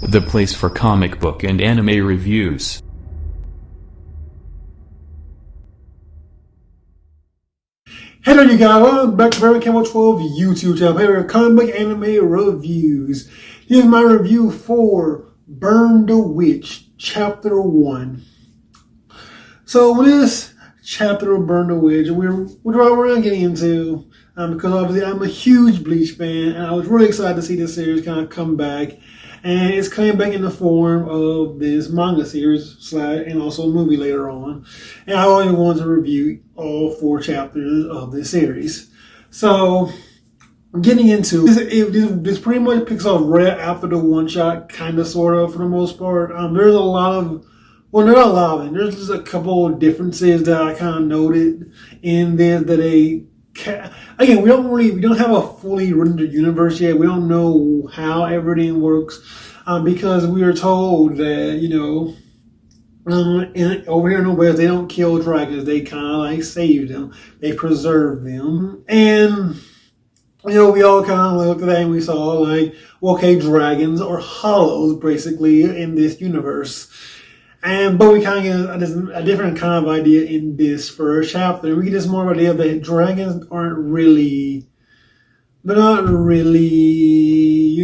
the place for comic book and anime reviews. Hello you guys, welcome back to Barry Camel 12 YouTube channel. Here are comic book anime reviews. Here's my review for Burn the Witch, Chapter 1. So with this chapter of Burn the Witch, we're not getting into, because obviously I'm a huge Bleach fan, and I was really excited to see this series kind of come back. And it's coming back in the form of this manga series and also a movie later on. And I only wanted to review all 4 chapters of this series. So, getting into this pretty much picks up right after the one-shot, kind of, sort of, for the most part. There's a lot of, well, not a lot of it. There's just a couple of differences that I kind of noted in this that again, we don't have a fully rendered universe yet. We don't know how everything works, because we are told that, over here in the West, they don't kill dragons. They kind of like save them. They preserve them. And, we all kind of looked at that and we saw like, okay, dragons are hollows basically in this universe. But we kind of get a different kind of idea in this first chapter. We get this more idea that dragons they're not really,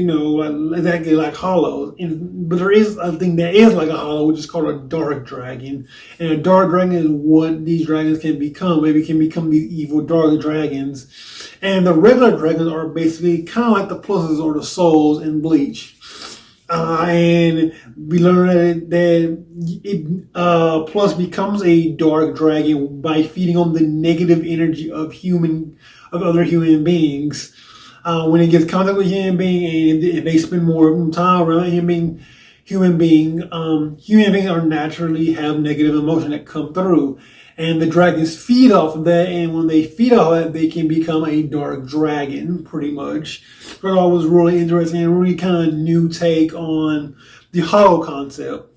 exactly like hollows. But there is a thing that is like a hollow, which is called a dark dragon. And a dark dragon is what these dragons can become. Maybe can become these evil dark dragons. And the regular dragons are basically kind of like the pluses or the souls in Bleach. And we learn that Plus becomes a dark dragon by feeding on the negative energy of other human beings. When it gets contact with human being and they spend more time around human beings are naturally have negative emotion that come through. And the dragons feed off of that, and when they feed off of that, they can become a dark dragon, pretty much. But it was really interesting and really kind of new take on the hollow concept.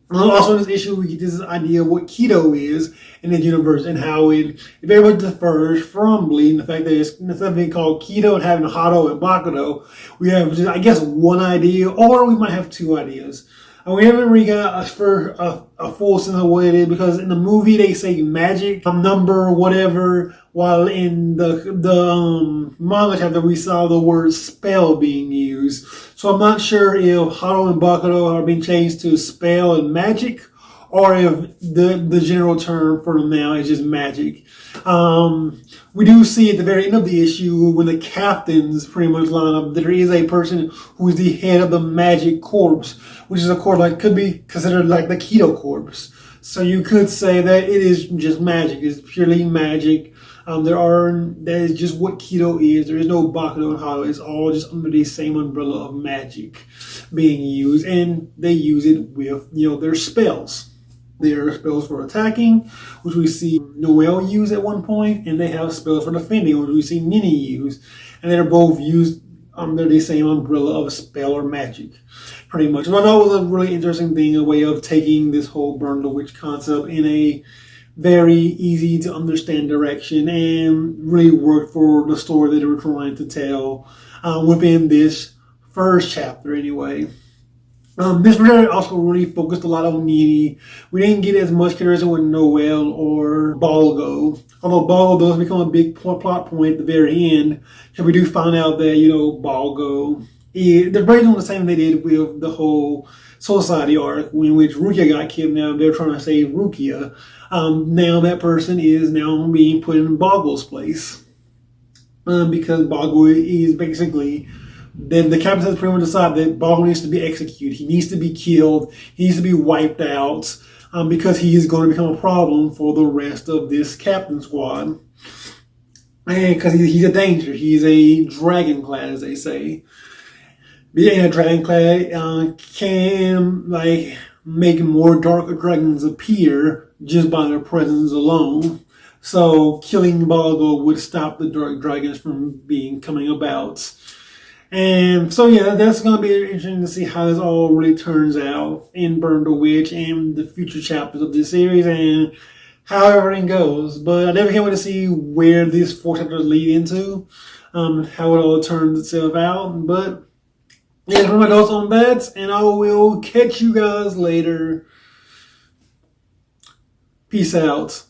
Also in this issue, we get this idea of what Keto is in the universe and how it very much differs from Bleach. And the fact that it's something called Keto and having Hado and Bakudo, we have just, I guess, one idea, or we might have 2 ideas. And we haven't really got a full sense of what it is, because in the movie they say magic, number, whatever, while in the manga chapter we saw the word spell being used. So I'm not sure if Hado and Bakudo are being changed to spell and magic, or if the general term for them now is just magic. We do see at the very end of the issue when the captains pretty much line up that there is a person who is the head of the magic corps, which is of course could be considered like the Keto corps. So you could say that it is just magic. It's purely magic. That is just what Keto is. There is no Bakudo and Hado. It's all just under the same umbrella of magic being used, and they use it with their spells. There are spells for attacking, which we see Noelle use at one point, and they have spells for defending, which we see Nini use. And they're both used under the same umbrella of spell or magic, pretty much. But I thought it was a really interesting thing, a way of taking this whole Burn the Witch concept in a very easy to understand direction, and really worked for the story that they were trying to tell within this first chapter anyway. This video also really focused a lot on Nini. We didn't get as much characterization with Noelle or Balgo. Although Balgo does become a big plot point at the very end. And we do find out that, Balgo they're very doing the same they did with the whole Soul Society arc, in which Rukia got kidnapped. They're trying to save Rukia. Now that person is now being put in Balgo's place. Because Balgo is basically... Then the captain has pretty much decided that Balgo needs to be executed. He needs to be killed. He needs to be wiped out, because he is going to become a problem for the rest of this captain squad. And because he's a danger. He's a dragonclad, as they say. Being a dragonclad can make more dark dragons appear just by their presence alone. So killing Balgo would stop the dark dragons from coming about. And so, yeah, that's going to be interesting to see how this all really turns out in Burn the Witch and the future chapters of this series and how everything goes. But I definitely can't wait to see where these 4 chapters lead into, how it all turns itself out. But Yeah, that's my thoughts on that, and I will catch you guys later. Peace out.